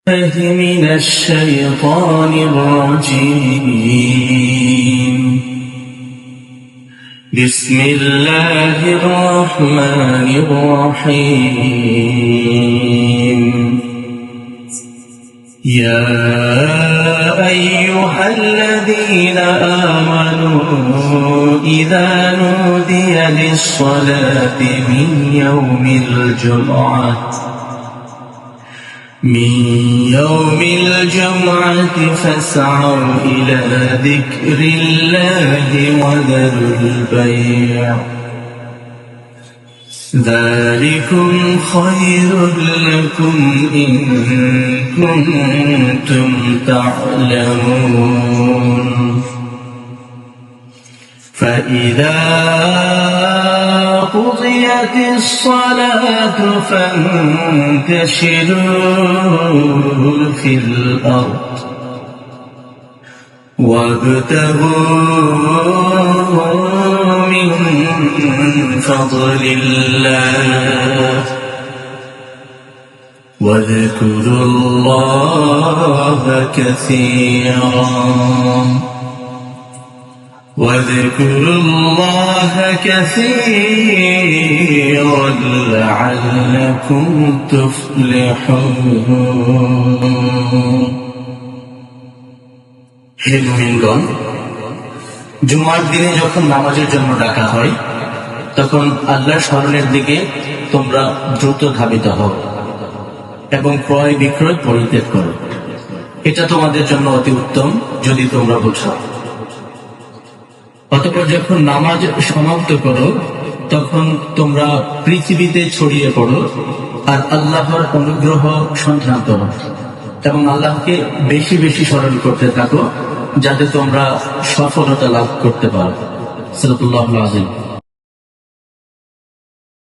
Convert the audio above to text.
من الشيطان الرجيم بسم الله الرحمن الرحيم يا أيها الذين آمنوا إذا نودي للصلاة من يوم الجمعة فاسعوا إلى ذكر الله وذروا البيع ذلكم خير لكم إن كنتم تعلمون فإذا قضيت الصلاة فانتشروا في الأرض وابتغوا من فضل الله واذكروا الله كثيرا لعلكم تفلحون হে মুমিনগণ, জুমার দিনে যখন নামাজের জন্য ডাকা হয় তখন আল্লাহর স্মরণের দিকে তোমরা দ্রুত ধাবিত হও এবং ক্রয় বিক্রয় পরিত্যাগ করো। এটা তোমাদের জন্য অতি উত্তম যদি তোমরা বুঝো। অতঃপর যখন নামাজ সমাপ্ত করো তখন তোমরা পৃথিবীতে ছড়িয়ে পড়ো আর আল্লাহর অনুগ্রহ সন্ধান করো এবং আল্লাহকে বেশি বেশি স্মরণ করতে থাকো যাতে তোমরা সফলতা লাভ করতে পারো। সাল্লাল্লাহু আলাইহি ওয়া সাল্লাম।